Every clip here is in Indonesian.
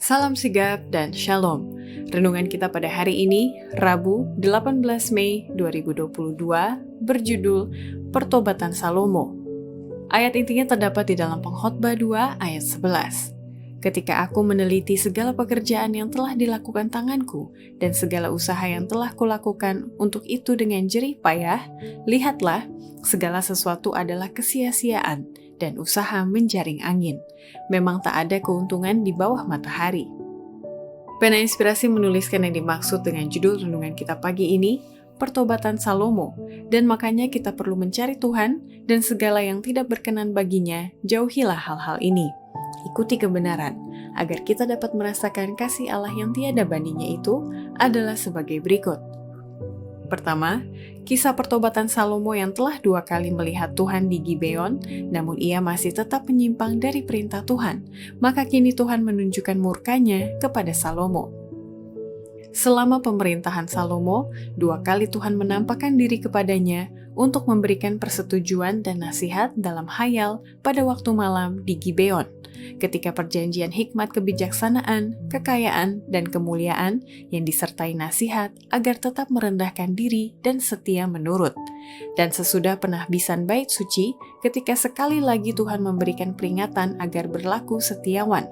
Salam sigap dan shalom. Renungan kita pada hari ini, Rabu 18 Mei 2022, berjudul Pertobatan Salomo. Ayat intinya terdapat di dalam Pengkhotbah 2 ayat 11. Ketika aku meneliti segala pekerjaan yang telah dilakukan tanganku dan segala usaha yang telah kulakukan untuk itu dengan jerih payah, lihatlah, segala sesuatu adalah kesia-siaan dan usaha menjaring angin. Memang tak ada keuntungan di bawah matahari. Pena Inspirasi menuliskan yang dimaksud dengan judul renungan kita pagi ini, Pertobatan Salomo, dan makanya kita perlu mencari Tuhan dan segala yang tidak berkenan baginya, jauhilah hal-hal ini. Ikuti kebenaran, agar kita dapat merasakan kasih Allah yang tiada bandingnya itu adalah sebagai berikut. Pertama, kisah pertobatan Salomo yang telah 2 kali melihat Tuhan di Gibeon, namun ia masih tetap menyimpang dari perintah Tuhan. Maka kini Tuhan menunjukkan murkanya kepada Salomo. Selama pemerintahan Salomo, 2 kali Tuhan menampakkan diri kepadanya untuk memberikan persetujuan dan nasihat dalam hayal pada waktu malam di Gibeon. Ketika perjanjian hikmat kebijaksanaan, kekayaan, dan kemuliaan yang disertai nasihat agar tetap merendahkan diri dan setia menurut. Dan sesudah penahbisan bait suci, ketika sekali lagi Tuhan memberikan peringatan agar berlaku setiawan.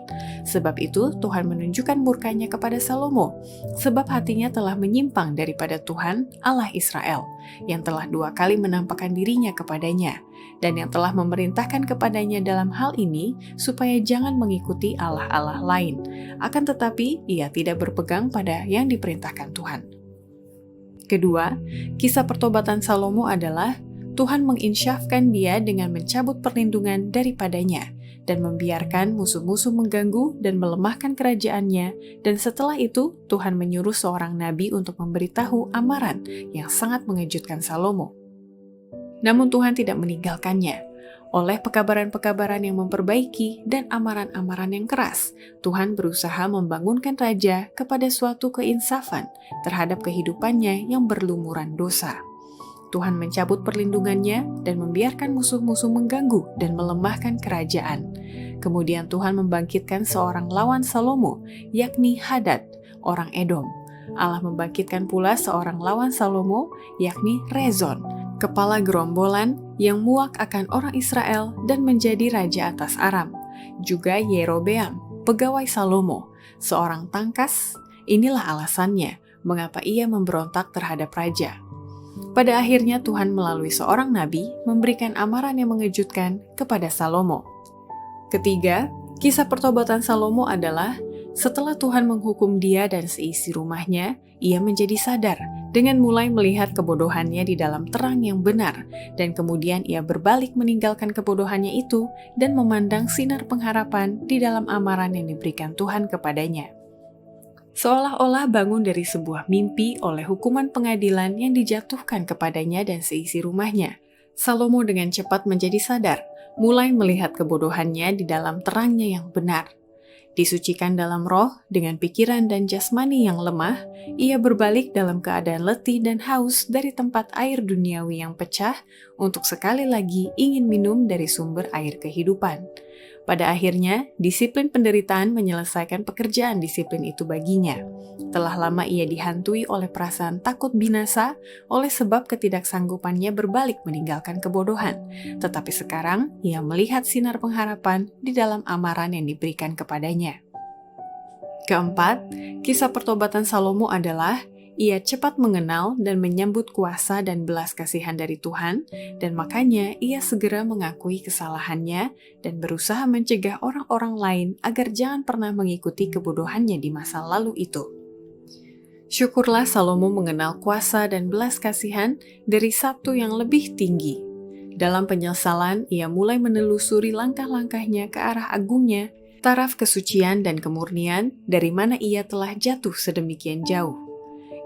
Sebab itu Tuhan menunjukkan murkanya kepada Salomo, sebab hatinya telah menyimpang daripada Tuhan Allah Israel, yang telah 2 kali menampakkan dirinya kepadanya, dan yang telah memerintahkan kepadanya dalam hal ini supaya jangan mengikuti allah-allah lain. Akan tetapi ia tidak berpegang pada yang diperintahkan Tuhan. Kedua, kisah pertobatan Salomo adalah Tuhan menginsyafkan dia dengan mencabut perlindungan daripadanya dan membiarkan musuh-musuh mengganggu dan melemahkan kerajaannya, dan setelah itu Tuhan menyuruh seorang nabi untuk memberitahu amaran yang sangat mengejutkan Salomo. Namun Tuhan tidak meninggalkannya. Oleh pekabaran-pekabaran yang memperbaiki dan amaran-amaran yang keras, Tuhan berusaha membangunkan raja kepada suatu keinsafan terhadap kehidupannya yang berlumuran dosa. Tuhan mencabut perlindungannya dan membiarkan musuh-musuh mengganggu dan melemahkan kerajaan. Kemudian Tuhan membangkitkan seorang lawan Salomo, yakni Hadad, orang Edom. Allah membangkitkan pula seorang lawan Salomo, yakni Rezon, kepala gerombolan yang muak akan orang Israel dan menjadi raja atas Aram. Juga Yerobeam, pegawai Salomo, seorang tangkas. Inilah alasannya mengapa ia memberontak terhadap raja. Pada akhirnya Tuhan melalui seorang nabi memberikan amaran yang mengejutkan kepada Salomo. Ketiga, kisah pertobatan Salomo adalah setelah Tuhan menghukum dia dan seisi rumahnya, ia menjadi sadar dengan mulai melihat kebodohannya di dalam terang yang benar, dan kemudian ia berbalik meninggalkan kebodohannya itu dan memandang sinar pengharapan di dalam amaran yang diberikan Tuhan kepadanya. Seolah-olah bangun dari sebuah mimpi oleh hukuman pengadilan yang dijatuhkan kepadanya dan seisi rumahnya, Salomo dengan cepat menjadi sadar, mulai melihat kebodohannya di dalam terangnya yang benar. Disucikan dalam roh dengan pikiran dan jasmani yang lemah, ia berbalik dalam keadaan letih dan haus dari tempat air duniawi yang pecah untuk sekali lagi ingin minum dari sumber air kehidupan. Pada akhirnya, disiplin penderitaan menyelesaikan pekerjaan disiplin itu baginya. Telah lama ia dihantui oleh perasaan takut binasa oleh sebab ketidaksanggupannya berbalik meninggalkan kebodohan. Tetapi sekarang, ia melihat sinar pengharapan di dalam amaran yang diberikan kepadanya. Keempat, kisah pertobatan Salomo adalah ia cepat mengenal dan menyambut kuasa dan belas kasihan dari Tuhan, dan makanya ia segera mengakui kesalahannya dan berusaha mencegah orang-orang lain agar jangan pernah mengikuti kebodohannya di masa lalu itu. Syukurlah Salomo mengenal kuasa dan belas kasihan dari Sabtu yang lebih tinggi. Dalam penyesalan, ia mulai menelusuri langkah-langkahnya ke arah agungnya, taraf kesucian dan kemurnian dari mana ia telah jatuh sedemikian jauh.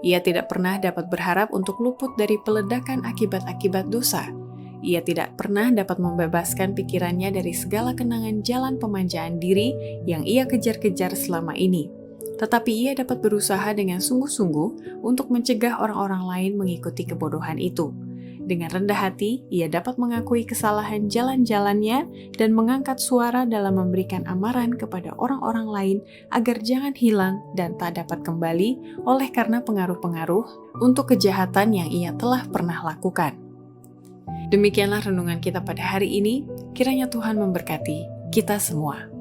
Ia tidak pernah dapat berharap untuk luput dari peledakan akibat-akibat dosa. Ia tidak pernah dapat membebaskan pikirannya dari segala kenangan jalan pemanjaan diri yang ia kejar-kejar selama ini. Tetapi ia dapat berusaha dengan sungguh-sungguh untuk mencegah orang-orang lain mengikuti kebodohan itu. Dengan rendah hati, ia dapat mengakui kesalahan jalan-jalannya dan mengangkat suara dalam memberikan amaran kepada orang-orang lain agar jangan hilang dan tak dapat kembali oleh karena pengaruh-pengaruh untuk kejahatan yang ia telah pernah lakukan. Demikianlah renungan kita pada hari ini. Kiranya Tuhan memberkati kita semua.